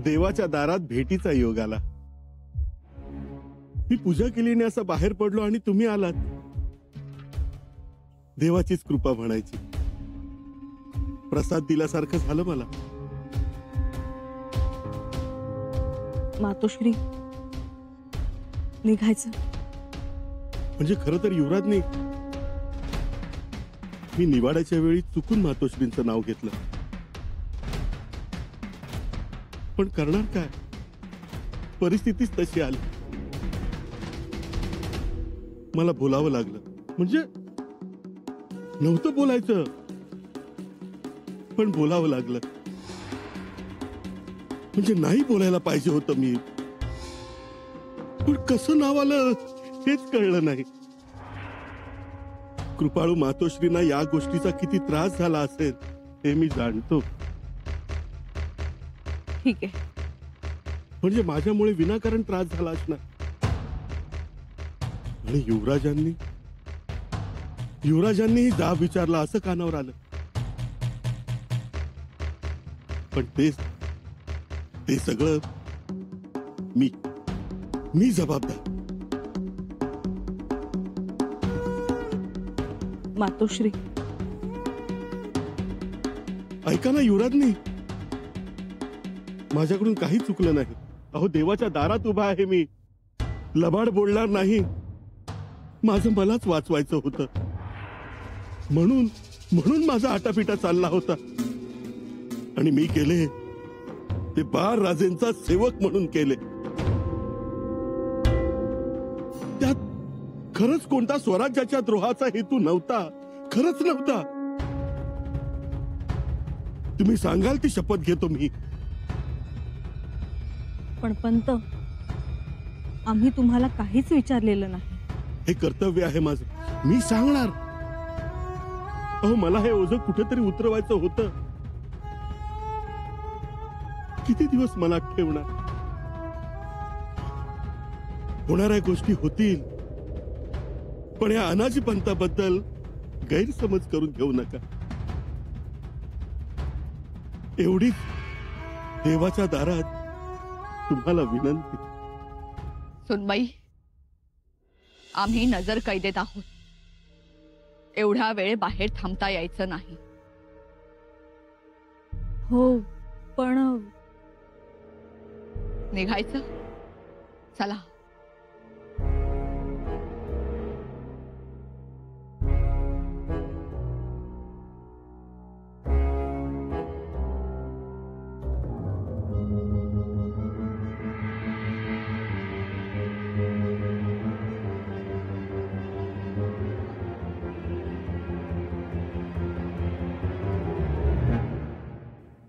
देवाच्या दारात भेटीचा योग आला. मी पूजा केली असं बाहेर पडलो आणि तुम्ही आलात. देवाचीच कृपा म्हणायची. प्रसाद दिल्यासारखं झालं मला. मातोश्री, निघायचं म्हणजे खरं तर युवराजने मी निवाड्याच्या वेळी चुकून मातोश्रींचं नाव घेतलं. पण करणार काय, परिस्थितीच तशी आली. मला बोलावं लागलं. म्हणजे नव्हतं बोलायचं, पण बोलावं लागलं. म्हणजे नाही बोलायला पाहिजे होतं मी, पण कसं नाव आलं हेच कळलं नाही. कृपाळू मातोश्रींना या गोष्टीचा किती त्रास झाला असेल हे मी जाणतो. ठीक आहे. म्हणजे माझ्यामुळे विनाकारण त्रास झाला असणार. आणि युवराजांनीही जाब विचारला असं कानावर आलं. पण ते सगळं मी जबाबदार. मातोश्री, ऐका ना युवराजनी, माझ्याकडून काही चुकलं नाही. अहो, देवाच्या दारात उभा आहे मी. लबाड बोलणार नाही. माझं मलाच वाचवायचं होतं. म्हणून माझा आटापिटा चालला होता. आणि मी केले ते बाळ राजेंचा सेवक म्हणून केले. त्यात खरंच कोणता स्वराज्याच्या द्रोहाचा हेतू नव्हता. खरंच नव्हता. तुम्ही सांगाल ती शपथ घेतो मी. पण पंत, आम्ही तुम्हाला काहीच विचारलेलं नाही. हे कर्तव्य आहे माझं. मी सांगणार. अहो, मला हे ओझं कुठेतरी उतरवायचं होतं. किती दिवस मनात ठेवणार. होणाऱ्या गोष्टी होतील, पण या अनाजी पंताबद्दल गैरसमज करून घेऊ नका. एवढीच देवाच्या दारात तुम्हाला विनंती. सुनबाई, आम्ही नजर कैदेत आहोत. एवढा वेळ बाहेर थांबता यायचं नाही. हो, पण निघायचं. चला.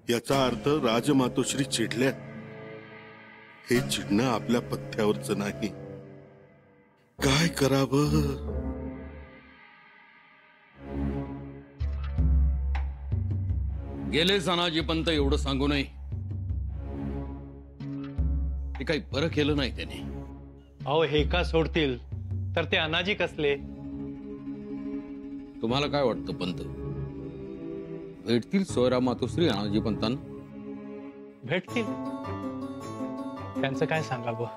याचा अर्थ राजमातोश्री चिडल्या. हे चिडणं आपल्या पथ्यावरचं नाही. काय करावं. गेले सनाजी पंत एवढं सांगू नये. ते काही बरं केलं नाही त्याने. अहो, हे का सोडतील तर ते अनाजी कसले. तुम्हाला काय वाटतं पंत, भेटतील सोयरा मातोश्री अनाजी पंतांना? भेटतील. त्यांचं काय सांगावं.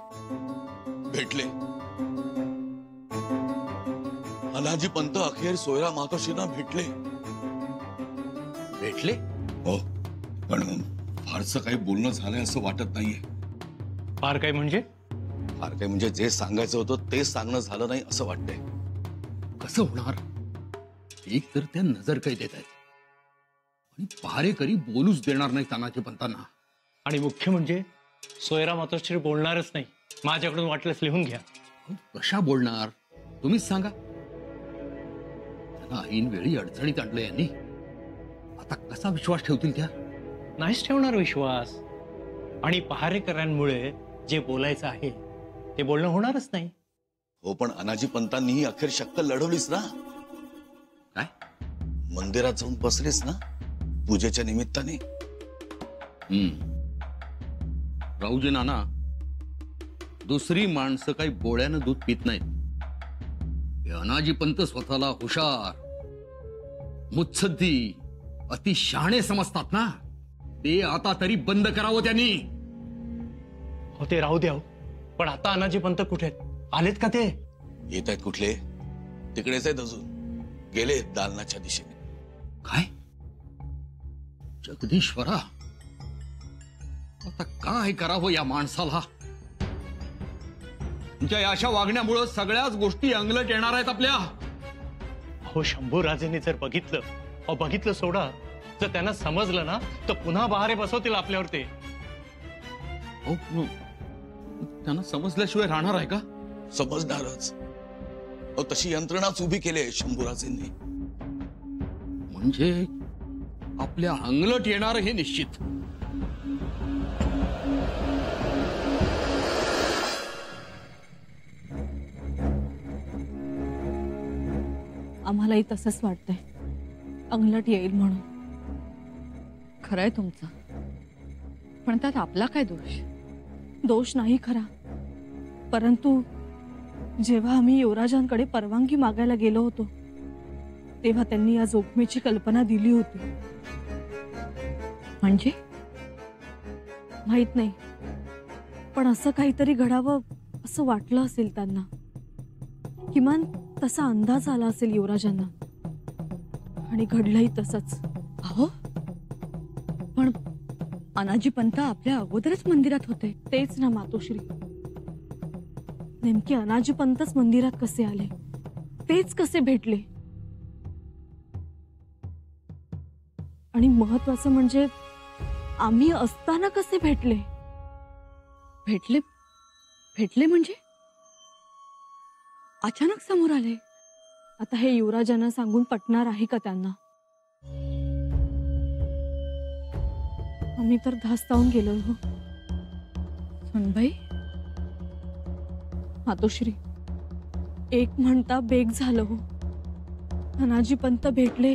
भेटले. अनाजी पंत अखेर सोयरा मातोश्रींना भेटले. भेटले? हो, पण फारसं काही बोलणं झालंय असं वाटत नाहीये. फार काही म्हणजे? फार काही म्हणजे जे सांगायचं होतं ते सांगणं झालं नाही असं वाटतंय. कसं होणार? एक तर त्या नजर काही देत आहेत आणि पहारेकरी बोलूच देणार नाही तानाजी पंतांना. आणि मुख्य म्हणजे सोयरा मातोश्री बोलणारच नाही. माझ्याकडून वाटल्यास लिहून घ्या. कशा बोलणार तुम्हीच सांगा. त्यांना ऐन वेळी अडचणीत आणलं यांनी. आता कसा विश्वास ठेवतील त्या? नाहीच ठेवणार विश्वास. आणि पहारेकरांमुळे जे बोलायचं आहे ते बोलणं होणारच नाही. हो, पण अनाजी पंतांनीही अखेर शक्कल लढवलीच ना. काय? मंदिरात जाऊन बसलेच ना पूजेच्या निमित्ताने. राऊजी नाना, दुसरी माणसं काही बोळ्यानं दूध पित नाहीत. हे अनाजी पंत स्वतःला हुशार, मुत्सद्दी, अति शहाणे समजतात ना. ते आता तरी बंद करावं त्यांनी. हो ते राहू द्या हो. पण आता अनाजी पंत कुठे आहेत? आलेत का ते? येत आहेत कुठले? तिकडेच आहेत अजून. गेले दालनाच्या दिशेने. काय जगदीश्वरा, आता काय करावं या माणसाला? तुमच्या या अशा वागण्यामुळे सगळ्याच गोष्टी अंगलट येणार आहेत आपल्या. हो शंभूराजेंनी जर बघितलं सोडा, जर त्यांना समजलं ना तर पुन्हा बहारे बसवतील आपल्यावर ते. अहो, त्यांना समजल्याशिवाय राहणार आहे का? समजणारच. अहो, तशी यंत्रणाच उभी केली आहे शंभूराजेंनी. म्हणजे आपल्या अंगलट येणार हे निश्चित. आम्हालाही तसंच वाटतंय, अंगलट येईल म्हणून. खरंय तुमचं, पण त्यात आपला काय दोष? दोष नाही खरा, परंतु जेव्हा आम्ही युवराजांकडे परवानगी मागायला गेलो होतो तेव्हा त्यांनी या जोखमीची कल्पना दिली होती. म्हणजे माहित नाही, पण असं काहीतरी घडावं असं वाटलं असेल त्यांना. किमान तसा अंदाज आला असेल युवराजांना, आणि घडलंही तसंच. अहो, पण अनाजी पंत आपल्या अगोदरच मंदिरात होते. तेच ना मातोश्री, नेमके अनाजी पंतच मंदिरात कसे आले? तेच कसे भेटले? आणि महत्वाचं म्हणजे आम्ही असताना कसे भेटले? भेटले म्हणजे अचानक समोर आले. आता हे युवराजांना सांगून पटणार आहे का त्यांना? आम्ही तर धास्तावून गेलो हो. सुनबाई, मातोश्री, एक म्हणता बेग झालं हो. अनाजी पंत भेटले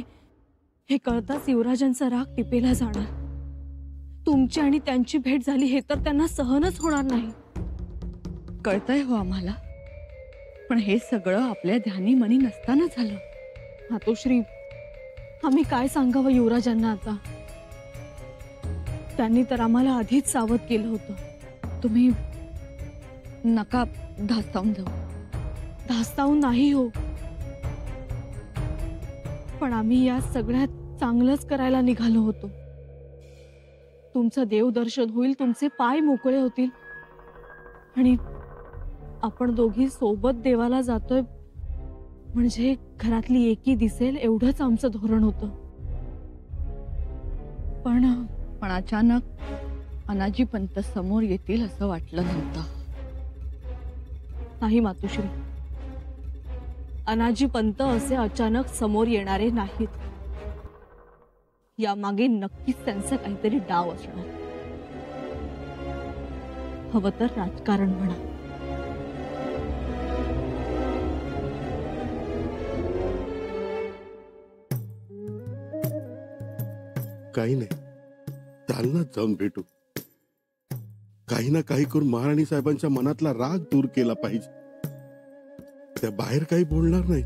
हे कळताच युवराजांचा राग टिपेला जाणार. तुमची आणि त्यांची भेट झाली हे तर त्यांना सहनच होणार नाही. कळतंय हो आम्हाला, पण हे सगळं आपल्या ध्यानी मनी नसताना झालं. मातोश्री, आम्ही काय सांगावं युवराजांना आता? त्यांनी तर आम्हाला आधीच सावध केलं होतं. तुम्ही नका धास्तावून जाऊ. धास्तावून नाही हो, पण आम्ही या सगळ्यात चांगलंच करायला निघालो होतो. तुमचं देवदर्शन होईल, तुमचे पाय मोकळे होतील, आणि आपण दोघी सोबत देवाला जातोय म्हणजे घरातली एकी दिसेल एवढंच आमचं धोरण होतं. पण अचानक अनाजी पंत समोर येतील असं वाटलं नव्हतं. नाही मातोश्री, अनाजी पंत असे अचानक समोर येणारे नाहीत. यामागे नक्कीच त्यांचा काहीतरी डाव असणार. हवं तर राजकारण म्हणा. काही नाही, दालनात जाऊन भेटू. काही ना काही करून महाराणी साहेबांच्या मनातला राग दूर केला पाहिजे. त्या बाहेर काही बोलणार नाहीत,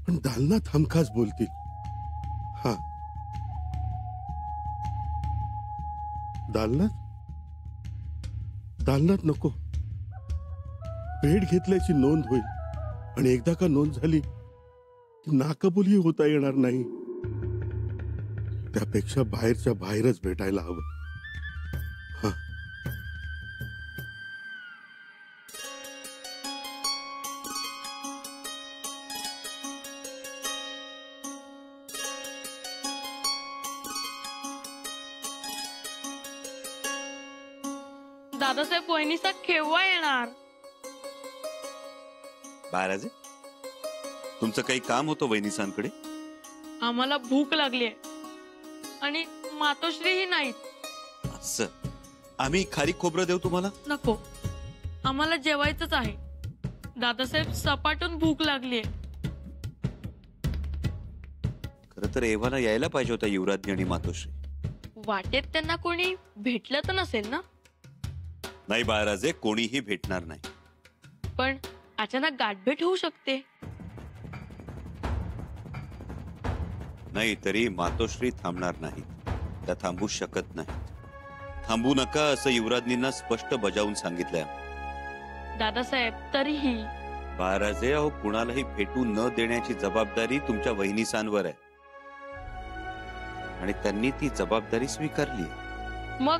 पण दालनात हमखास बोलतील. हा, दालनात नको. भेट घेतल्याची नोंद होईल, आणि एकदा का नोंद झाली की नाकबुली होता येणार नाही. त्यापेक्षा बाहेरच्या बाहेरच भेटायला हवं. हा, दादासाहेब वहिनीचा केव्हा येणार? महाराज, तुमचं काही काम होतं वहिनीसांकडे? आम्हाला भूक लागली आहे आणि मातोश्रीही नाहीत. असं, आम्ही खारी खोबरं देऊ तुम्हाला? नको, आम्हाला जेवायचंच आहे. दादासाहेब, सपाटून भूक लागली आहे. खरं तर एव्हाना यायला पाहिजे होता युवराज्ञी आणि मातोश्री. वाटेत त्यांना कोणी भेटलं तर नसेल ना? नाही बाळराजे, कोणीही भेटणार नाही. पण अचानक गाठभेट होऊ शकते. नाही, तरी मातोश्री थांबणार नाहीत. त्या थांबू शकत नाहीत. थांबू नका असं युवराजनींना स्पष्ट बजावून सांगितलंय. दादासाहेब तरीही महाराजे, अहो कुणालाही भेटू न देण्याची जबाबदारी तुमच्या वहिनीसांवर आहे आणि त्यांनी ती जबाबदारी स्वीकारली. मग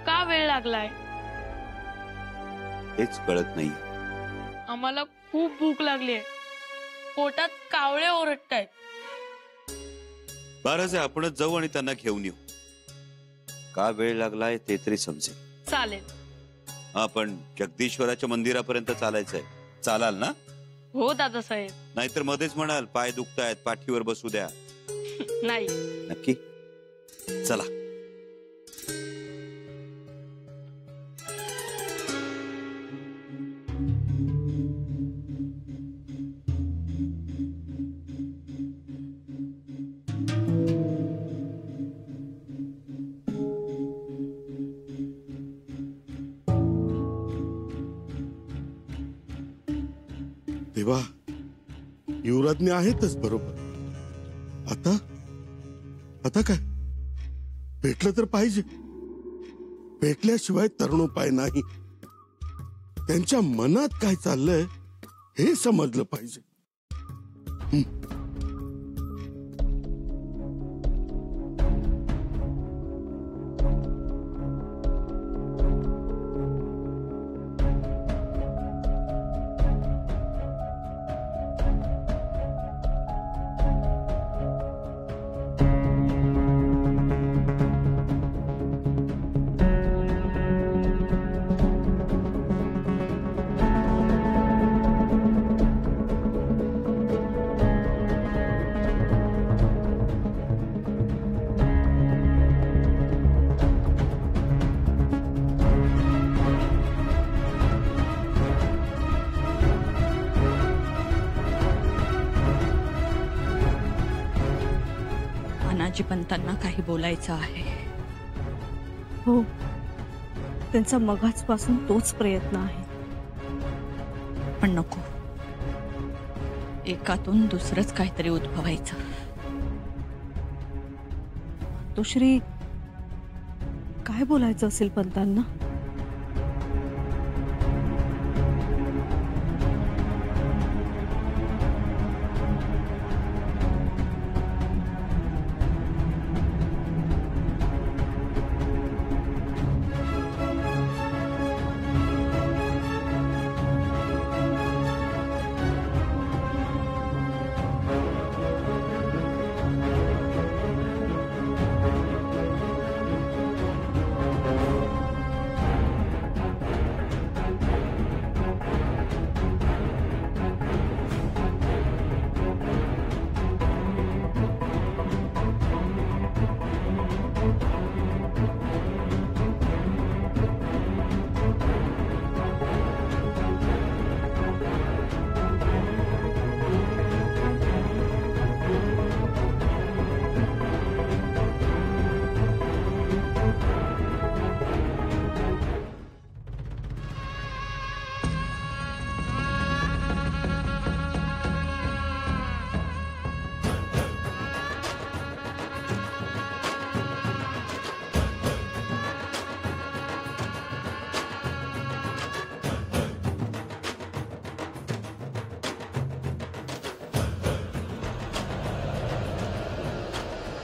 का वेळ लागलाय? हेच कळत नाही. आम्हाला खूप भूक लागली, पोटात कावळे ओरडतायत. महाराजे, आपणच जाऊ आणि त्यांना घेऊन येऊ. का वेळ लागलाय ते तरी समजेल. चालेल. आपण जगदीश्वराच्या मंदिरापर्यंत चालायचंय. चालाल ना? हो दादासाहेब. नाहीतर मध्येच म्हणाल पाय दुखतायत, पाठीवर बसू द्या. नाही. नक्की? चला. तेव्हा युवराज्ञी आहेतच बरोबर. आता आता काय? भेटलं तर पाहिजे. भेटल्याशिवाय तरुणोपाय नाही. त्यांच्या मनात काय चाललंय हे समजलं पाहिजे. पंतांना काही बोलायचं आहे. हो, त्यांचा मगाचपासून तोच प्रयत्न आहे. पण नको, एकातून दुसरंच काहीतरी उद्भवायचं. तो श्री काय बोलायचं असेल पंतांना?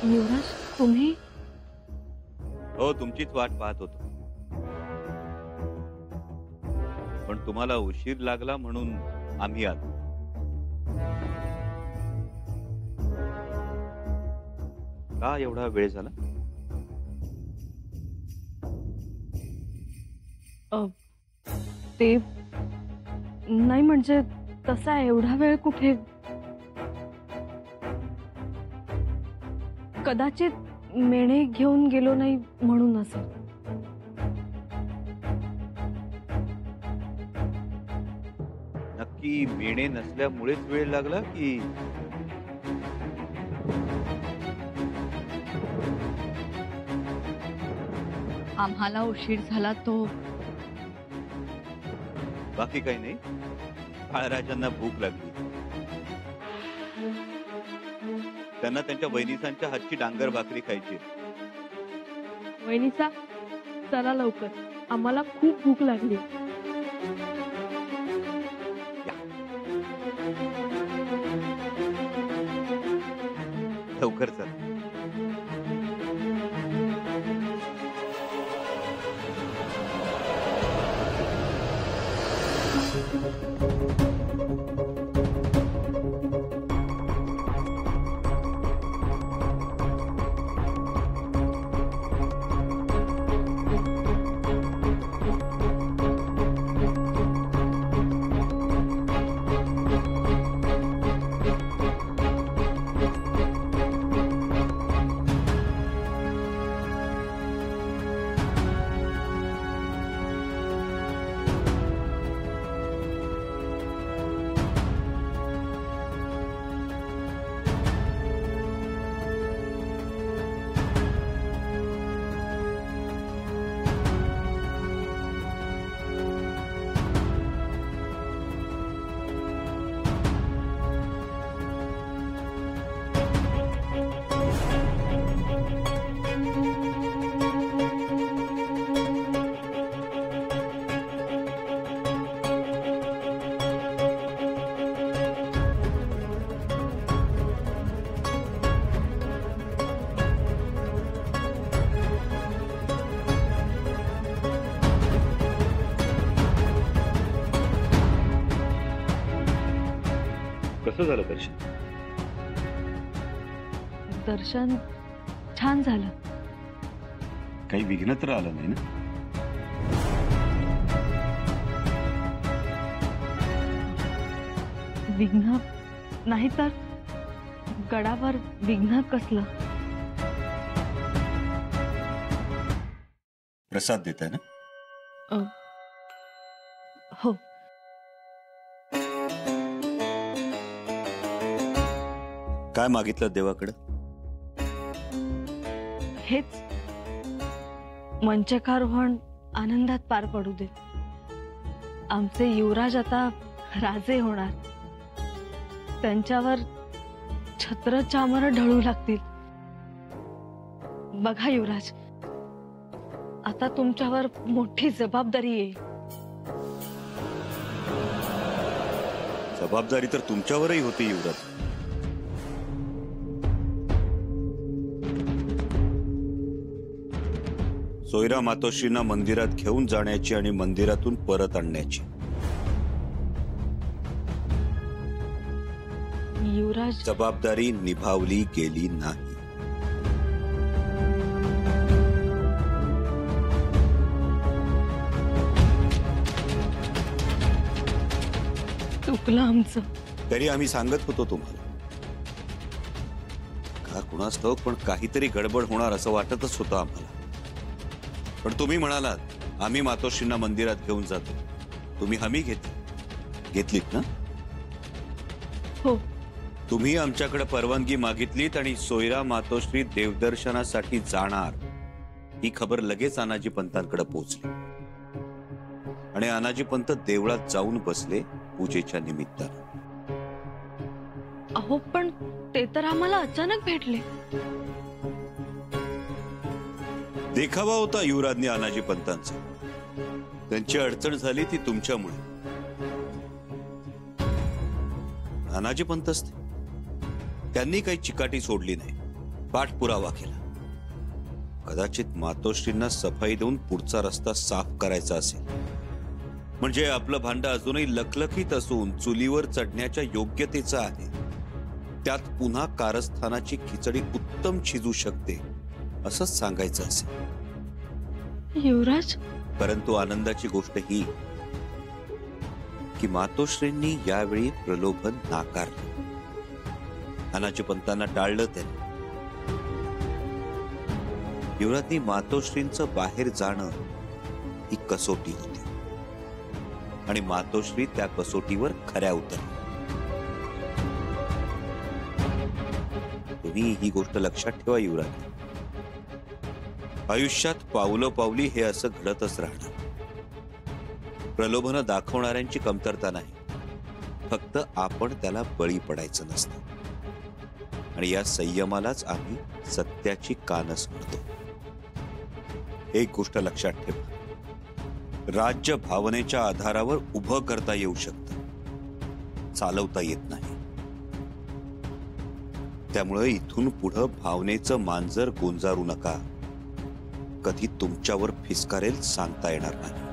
युवराज, तुम्ही? हो, तुमचीच वाट पाहत होतो. पण तुम्हाला उशीर लागला म्हणून आम्ही आलो. का एवढा वेळ झाला? ते नाही, म्हणजे तसा एवढा वेळ कुठे. कदाचित मेणे घेऊन गेलो नाही म्हणून असेल. नक्की मेणे नसल्यामुळेच वेळ लागला की? आम्हाला उशीर झाला तो बाकी काही नाही. बाळराजांना भूक लागली. त्यांना त्यांच्या वहिनीसांच्या हातची डांगर भाकरी खायची. वहिनीचा चला लवकर, आम्हाला खूप भूक लागली. लवकर चल. कसं झालं दर्शन? दर्शन छान झालं. काही विघ्न तर आलं नाही ना? विघ्न नाही तर गडावर विघ्न कसलं? प्रसाद देताय ना? हो. काय मागितलं देवाकडे? हेच, मंचकारोहण आनंदात पार पडू दे. आमचे युवराज आता राजे होणार. त्यांच्यावर छत्र चामर ढळू लागतील. बघा युवराज, आता तुमच्यावर मोठी जबाबदारी येईल. जबाबदारी तर तुमच्यावरही होती युवराज. सोयरा मातोश्रींना मंदिरात घेऊन जाण्याची आणि मंदिरातून परत आणण्याची. युवराज, जबाबदारी निभावली गेली नाही. चुकलं आमचं. तरी आम्ही सांगत होतो तुम्हाला. का कुणास ठाऊक, पण काहीतरी गडबड होणार असं वाटतच होतं आम्हाला. पण तुम्ही म्हणालात आम्ही मातोश्रींना मंदिरात घेऊन जातो. तुम्ही हमी घेतलीत ना? हो. तुम्ही आमच्याकडे परवानगी मागितलीत आणि सोयरा मातोश्री देवदर्शनासाठी जाणार ही खबर लगेच अनाजी पंतांकडे पोहोचली. आणि अनाजी पंत देवळात जाऊन बसले पूजेच्या निमित्तानं. अहो, पण ते तर आम्हाला अचानक भेटले. देखावा होता युवराजनी अनाजी पंतांचा. त्यांची अडचण झाली ती तुमच्यामुळे. अनाजी पंत असते, त्यांनी काही चिकाटी सोडली नाही, पाठपुरावा केला. कदाचित मातोश्रींना सफाई देऊन पुढचा रस्ता साफ करायचा असेल. म्हणजे आपलं भांड अजूनही लखलखीत असून चुलीवर चढण्याच्या योग्यतेचं आहे. त्यात पुन्हा कारस्थानाची खिचडी उत्तम शिजू शकते असं सांगायचं असेल. युवराज, परंतु आनंदाची गोष्ट ही की मातोश्रींनी यावेळी प्रलोभन नाकारलं. अनाजी पंतांना टाळलं त्यांनी. युवराजनी मातोश्रींचं बाहेर जाणं ही कसोटी होती आणि मातोश्री त्या कसोटीवर खऱ्या उतरल्या. तुम्ही ही गोष्ट लक्षात ठेवा युवराज. आयुष्यात पावलोपावली हे असं घडतच राहणार. प्रलोभनं दाखवणाऱ्यांची कमतरता नाही, फक्त आपण त्याला बळी पडायचं नसतं. आणि या संयमालाच आम्ही सत्याची कानस म्हणतो. एक गोष्ट लक्षात ठेवा, राज्य भावनेच्या आधारावर उभं करता येऊ शकतं, चालवता येत नाही. त्यामुळे इथून पुढं भावनेचं मांजर गोंजारू नका. कधी तुमच्यावर फिसकारेल सांगता येणार नाही.